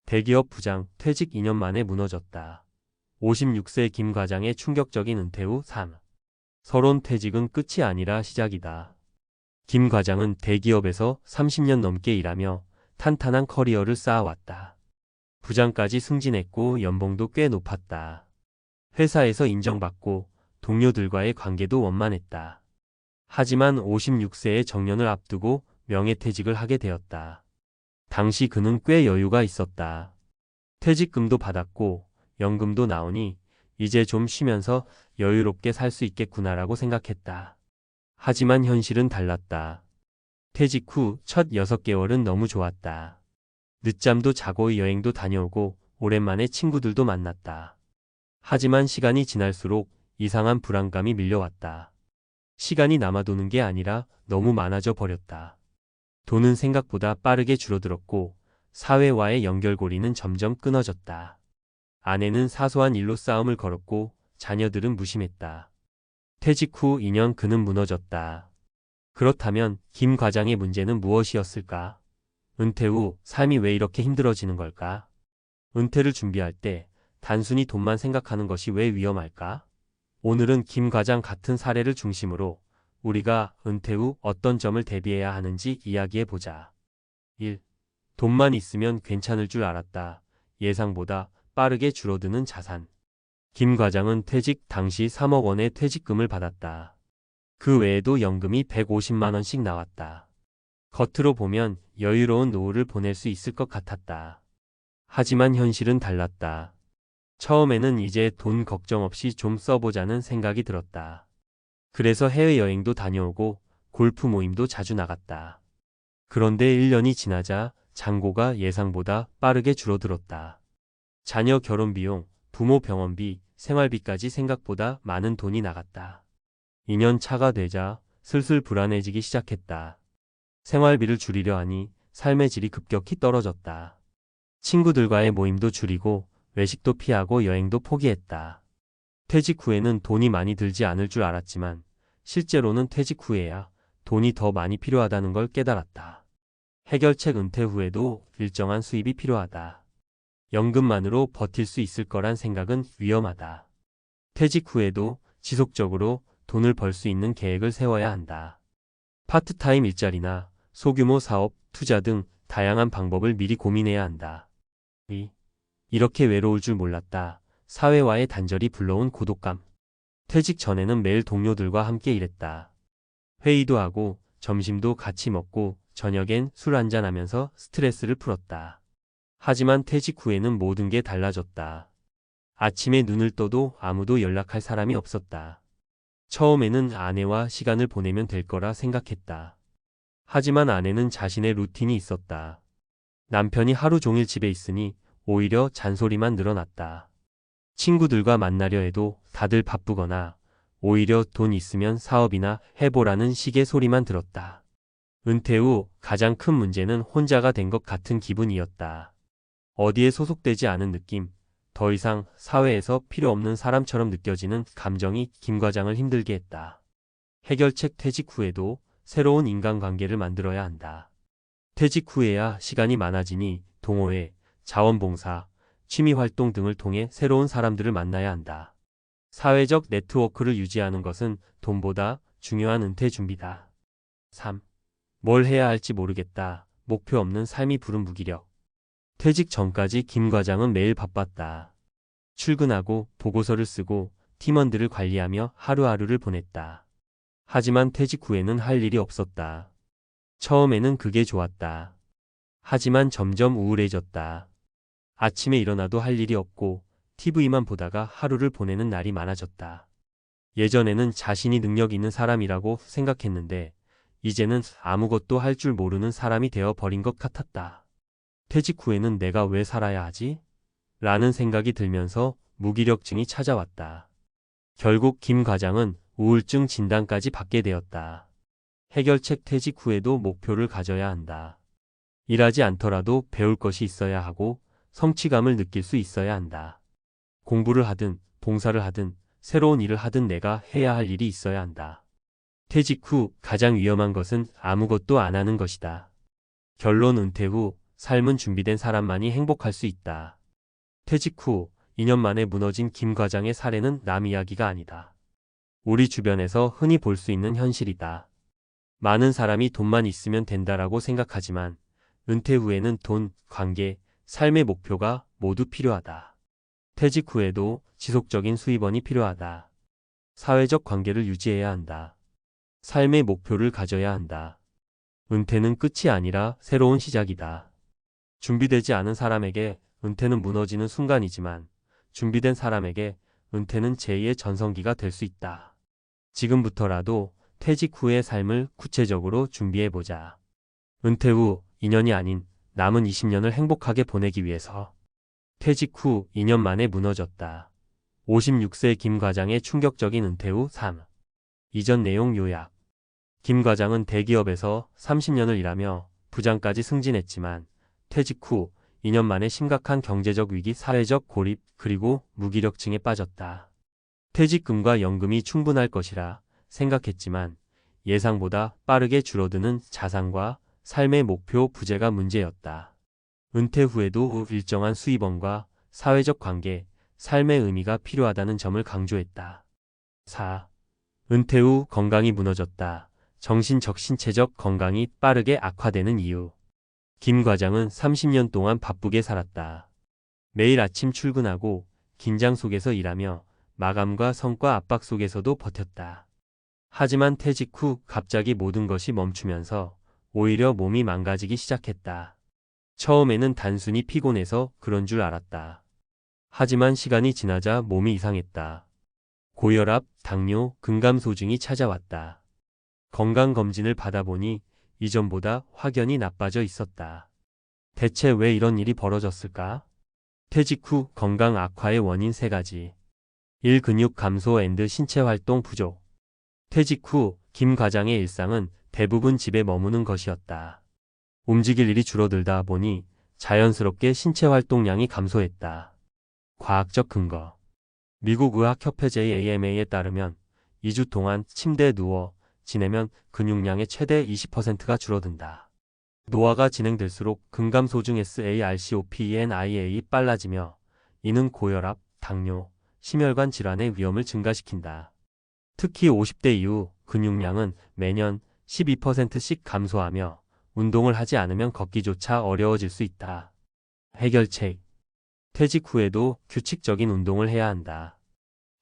대기업 부장 퇴직 2년 만에 무너졌다. 56세 김 과장의 충격적인 은퇴 후 삶. 서론 퇴직은 끝이 아니라 시작이다. 김 과장은 대기업에서 30년 넘게 일하며 탄탄한 커리어를 쌓아왔다. 부장까지 승진했고 연봉도 꽤 높았다. 회사에서 인정받고 동료들과의 관계도 원만했다. 하지만 56세의 정년을 앞두고 명예퇴직을 하게 되었다. 당시 그는 꽤 여유가 있었다. 퇴직금도 받았고 연금도 나오니 이제 좀 쉬면서 여유롭게 살 수 있겠구나라고 생각했다. 하지만 현실은 달랐다. 퇴직 후 첫 6개월은 너무 좋았다. 늦잠도 자고 여행도 다녀오고 오랜만에 친구들도 만났다. 하지만 시간이 지날수록 이상한 불안감이 밀려왔다. 시간이 남아도는 게 아니라 너무 많아져 버렸다. 돈은 생각보다 빠르게 줄어들었고 사회와의 연결고리는 점점 끊어졌다. 아내는 사소한 일로 싸움을 걸었고 자녀들은 무심했다. 퇴직 후 2년 그는 무너졌다. 그렇다면 김 과장의 문제는 무엇이었을까? 은퇴 후 삶이 왜 이렇게 힘들어지는 걸까? 은퇴를 준비할 때 단순히 돈만 생각하는 것이 왜 위험할까? 오늘은 김 과장 같은 사례를 중심으로 우리가 은퇴 후 어떤 점을 대비해야 하는지 이야기해보자. 1. 돈만 있으면 괜찮을 줄 알았다. 예상보다 빠르게 줄어드는 자산. 김 과장은 퇴직 당시 3억 원의 퇴직금을 받았다. 그 외에도 연금이 150만 원씩 나왔다. 겉으로 보면 여유로운 노후를 보낼 수 있을 것 같았다. 하지만 현실은 달랐다. 처음에는 이제 돈 걱정 없이 좀 써보자는 생각이 들었다. 그래서 해외여행도 다녀오고 골프 모임도 자주 나갔다. 그런데 1년이 지나자 잔고가 예상보다 빠르게 줄어들었다. 자녀 결혼 비용, 부모 병원비, 생활비까지 생각보다 많은 돈이 나갔다. 2년 차가 되자 슬슬 불안해지기 시작했다. 생활비를 줄이려 하니 삶의 질이 급격히 떨어졌다. 친구들과의 모임도 줄이고 외식도 피하고 여행도 포기했다. 퇴직 후에는 돈이 많이 들지 않을 줄 알았지만 실제로는 퇴직 후에야 돈이 더 많이 필요하다는 걸 깨달았다. 해결책 은퇴 후에도 일정한 수입이 필요하다. 연금만으로 버틸 수 있을 거란 생각은 위험하다. 퇴직 후에도 지속적으로 돈을 벌 수 있는 계획을 세워야 한다. 파트타임 일자리나 소규모 사업, 투자 등 다양한 방법을 미리 고민해야 한다. 이렇게 외로울 줄 몰랐다. 사회와의 단절이 불러온 고독감. 퇴직 전에는 매일 동료들과 함께 일했다. 회의도 하고 점심도 같이 먹고 저녁엔 술 한잔하면서 스트레스를 풀었다. 하지만 퇴직 후에는 모든 게 달라졌다. 아침에 눈을 떠도 아무도 연락할 사람이 없었다. 처음에는 아내와 시간을 보내면 될 거라 생각했다. 하지만 아내는 자신의 루틴이 있었다. 남편이 하루 종일 집에 있으니 오히려 잔소리만 늘어났다. 친구들과 만나려 해도 다들 바쁘거나 오히려 돈 있으면 사업이나 해보라는 식의 소리만 들었다. 은퇴 후 가장 큰 문제는 혼자가 된 것 같은 기분이었다. 어디에 소속되지 않은 느낌, 더 이상 사회에서 필요 없는 사람처럼 느껴지는 감정이 김 과장을 힘들게 했다. 해결책 퇴직 후에도 새로운 인간관계를 만들어야 한다. 퇴직 후에야 시간이 많아지니 동호회, 자원봉사, 취미활동 등을 통해 새로운 사람들을 만나야 한다. 사회적 네트워크를 유지하는 것은 돈보다 중요한 은퇴 준비다. 3. 뭘 해야 할지 모르겠다. 목표 없는 삶이 부른 무기력. 퇴직 전까지 김 과장은 매일 바빴다. 출근하고 보고서를 쓰고 팀원들을 관리하며 하루하루를 보냈다. 하지만 퇴직 후에는 할 일이 없었다. 처음에는 그게 좋았다. 하지만 점점 우울해졌다. 아침에 일어나도 할 일이 없고 TV만 보다가 하루를 보내는 날이 많아졌다. 예전에는 자신이 능력 있는 사람이라고 생각했는데 이제는 아무것도 할 줄 모르는 사람이 되어 버린 것 같았다. 퇴직 후에는 내가 왜 살아야 하지? 라는 생각이 들면서 무기력증이 찾아왔다. 결국 김 과장은 우울증 진단까지 받게 되었다. 해결책 퇴직 후에도 목표를 가져야 한다. 일하지 않더라도 배울 것이 있어야 하고 성취감을 느낄 수 있어야 한다. 공부를 하든 봉사를 하든 새로운 일을 하든 내가 해야 할 일이 있어야 한다. 퇴직 후 가장 위험한 것은 아무것도 안 하는 것이다. 결론 은퇴 후 삶은 준비된 사람만이 행복할 수 있다. 퇴직 후 2년 만에 무너진 김 과장의 사례는 남 이야기가 아니다. 우리 주변에서 흔히 볼 수 있는 현실이다. 많은 사람이 돈만 있으면 된다라고 생각하지만 은퇴 후에는 돈, 관계, 삶의 목표가 모두 필요하다. 퇴직 후에도 지속적인 수입원이 필요하다. 사회적 관계를 유지해야 한다. 삶의 목표를 가져야 한다. 은퇴는 끝이 아니라 새로운 시작이다. 준비되지 않은 사람에게 은퇴는 무너지는 순간이지만 준비된 사람에게 은퇴는 제2의 전성기가 될 수 있다. 지금부터라도 퇴직 후의 삶을 구체적으로 준비해보자. 은퇴 후 2년이 아닌 남은 20년을 행복하게 보내기 위해서. 퇴직 후 2년 만에 무너졌다. 56세 김 과장의 충격적인 은퇴 후 삶. 이전 내용 요약. 김 과장은 대기업에서 30년을 일하며 부장까지 승진했지만 퇴직 후 2년 만에 심각한 경제적 위기, 사회적 고립, 그리고 무기력증에 빠졌다. 퇴직금과 연금이 충분할 것이라 생각했지만 예상보다 빠르게 줄어드는 자산과 삶의 목표 부재가 문제였다. 은퇴 후에도 일정한 수입원과 사회적 관계, 삶의 의미가 필요하다는 점을 강조했다. 4. 은퇴 후 건강이 무너졌다. 정신적 신체적 건강이 빠르게 악화되는 이유. 김 과장은 30년 동안 바쁘게 살았다. 매일 아침 출근하고 긴장 속에서 일하며 마감과 성과 압박 속에서도 버텼다. 하지만 퇴직 후 갑자기 모든 것이 멈추면서 오히려 몸이 망가지기 시작했다. 처음에는 단순히 피곤해서 그런 줄 알았다. 하지만 시간이 지나자 몸이 이상했다. 고혈압, 당뇨, 근감소증이 찾아왔다. 건강검진을 받아보니 이전보다 확연히 나빠져 있었다. 대체 왜 이런 일이 벌어졌을까? 퇴직 후 건강 악화의 원인 3가지. 1. 근육 감소 앤드 신체 활동 부족. 퇴직 후 김 과장의 일상은 대부분 집에 머무는 것이었다. 움직일 일이 줄어들다 보니 자연스럽게 신체 활동량이 감소했다. 과학적 근거. 미국 의학협회 JAMA에 따르면 2주 동안 침대에 누워 지내면 근육량의 최대 20%가 줄어든다. 노화가 진행될수록 근감소증 SARCOPENIA이 빨라지며 이는 고혈압, 당뇨, 심혈관 질환의 위험을 증가시킨다. 특히 50대 이후 근육량은 매년 12%씩 감소하며 운동을 하지 않으면 걷기조차 어려워질 수 있다. 해결책. 퇴직 후에도 규칙적인 운동을 해야 한다.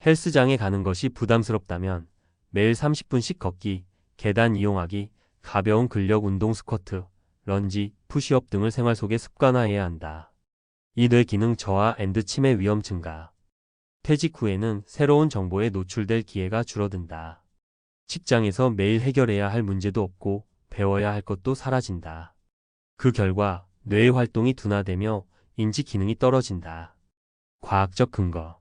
헬스장에 가는 것이 부담스럽다면 매일 30분씩 걷기, 계단 이용하기, 가벼운 근력 운동 스쿼트, 런지, 푸시업 등을 생활 속에 습관화해야 한다. 이 뇌 기능 저하 앤드 치매 위험 증가. 퇴직 후에는 새로운 정보에 노출될 기회가 줄어든다. 직장에서 매일 해결해야 할 문제도 없고 배워야 할 것도 사라진다. 그 결과 뇌의 활동이 둔화되며 인지 기능이 떨어진다. 과학적 근거.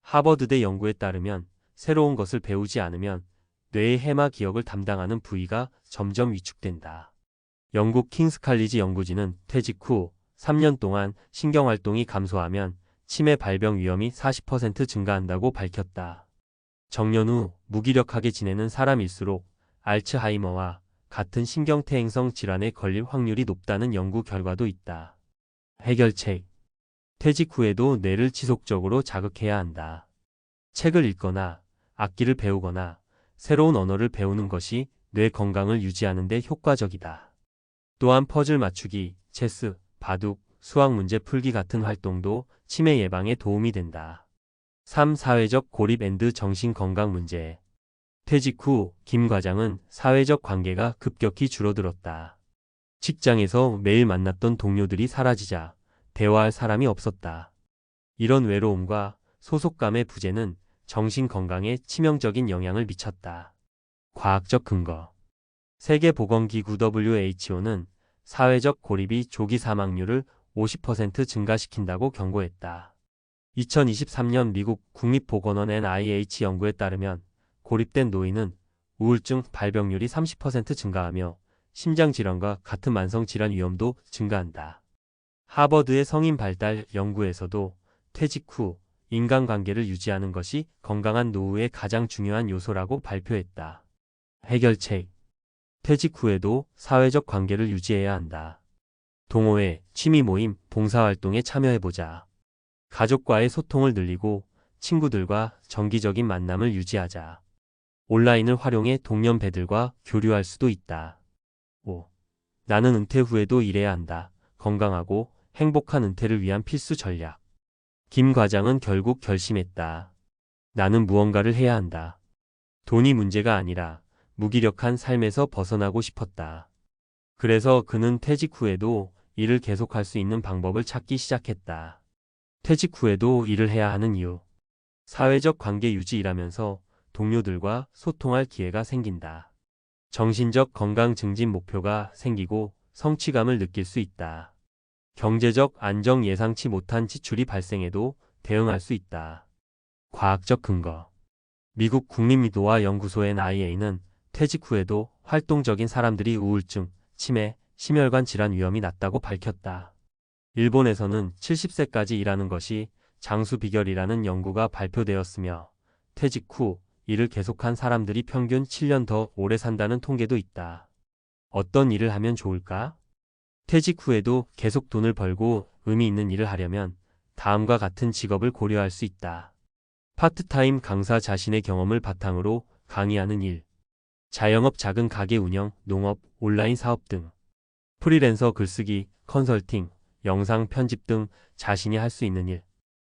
하버드대 연구에 따르면 새로운 것을 배우지 않으면 뇌의 해마 기억을 담당하는 부위가 점점 위축된다. 영국 킹스칼리지 연구진은 퇴직 후 3년 동안 신경활동이 감소하면 치매 발병 위험이 40% 증가한다고 밝혔다. 정년 후 무기력하게 지내는 사람일수록 알츠하이머와 같은 신경퇴행성 질환에 걸릴 확률이 높다는 연구 결과도 있다. 해결책. 퇴직 후에도 뇌를 지속적으로 자극해야 한다. 책을 읽거나 악기를 배우거나 새로운 언어를 배우는 것이 뇌 건강을 유지하는 데 효과적이다. 또한 퍼즐 맞추기, 체스, 바둑, 수학 문제 풀기 같은 활동도 치매 예방에 도움이 된다. 3. 사회적 고립 앤드 정신건강 문제. 퇴직 후 김 과장은 사회적 관계가 급격히 줄어들었다. 직장에서 매일 만났던 동료들이 사라지자 대화할 사람이 없었다. 이런 외로움과 소속감의 부재는 정신건강에 치명적인 영향을 미쳤다. 과학적 근거. 세계보건기구 WHO는 사회적 고립이 조기 사망률을 50% 증가시킨다고 경고했다. 2023년 미국 국립보건원 NIH 연구에 따르면 고립된 노인은 우울증 발병률이 30% 증가하며 심장질환과 같은 만성질환 위험도 증가한다. 하버드의 성인 발달 연구에서도 퇴직 후 인간관계를 유지하는 것이 건강한 노후의 가장 중요한 요소라고 발표했다. 해결책. 퇴직 후에도 사회적 관계를 유지해야 한다. 동호회, 취미 모임, 봉사활동에 참여해보자. 가족과의 소통을 늘리고 친구들과 정기적인 만남을 유지하자. 온라인을 활용해 동년배들과 교류할 수도 있다. 5. 나는 은퇴 후에도 일해야 한다. 건강하고 행복한 은퇴를 위한 필수 전략. 김 과장은 결국 결심했다. 나는 무언가를 해야 한다. 돈이 문제가 아니라 무기력한 삶에서 벗어나고 싶었다. 그래서 그는 퇴직 후에도 일을 계속할 수 있는 방법을 찾기 시작했다. 퇴직 후에도 일을 해야 하는 이유. 사회적 관계 유지 일하면서 동료들과 소통할 기회가 생긴다. 정신적 건강 증진 목표가 생기고 성취감을 느낄 수 있다. 경제적 안정 예상치 못한 지출이 발생해도 대응할 수 있다. 과학적 근거. 미국 국립미도화 연구소의 NIA는 퇴직 후에도 활동적인 사람들이 우울증, 치매, 심혈관 질환 위험이 낮다고 밝혔다. 일본에서는 70세까지 일하는 것이 장수 비결이라는 연구가 발표되었으며 퇴직 후 일을 계속한 사람들이 평균 7년 더 오래 산다는 통계도 있다. 어떤 일을 하면 좋을까? 퇴직 후에도 계속 돈을 벌고 의미 있는 일을 하려면 다음과 같은 직업을 고려할 수 있다. 파트타임 강사, 자신의 경험을 바탕으로 강의하는 일. 자영업, 작은 가게 운영, 농업, 온라인 사업 등. 프리랜서, 글쓰기, 컨설팅, 영상 편집 등 자신이 할 수 있는 일.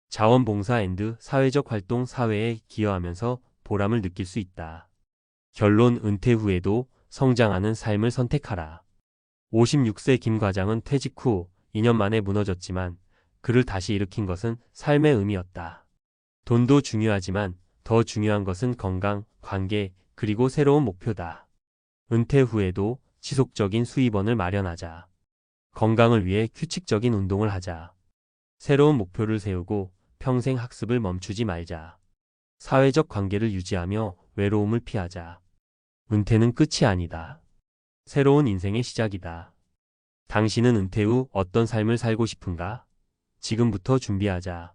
자원봉사 앤드 사회적 활동, 사회에 기여하면서 보람을 느낄 수 있다. 결론, 은퇴 후에도 성장하는 삶을 선택하라. 56세 김 과장은 퇴직 후 2년 만에 무너졌지만 그를 다시 일으킨 것은 삶의 의미였다. 돈도 중요하지만 더 중요한 것은 건강, 관계, 그리고 새로운 목표다. 은퇴 후에도 지속적인 수입원을 마련하자. 건강을 위해 규칙적인 운동을 하자. 새로운 목표를 세우고 평생 학습을 멈추지 말자. 사회적 관계를 유지하며 외로움을 피하자. 은퇴는 끝이 아니다. 새로운 인생의 시작이다. 당신은 은퇴 후 어떤 삶을 살고 싶은가? 지금부터 준비하자.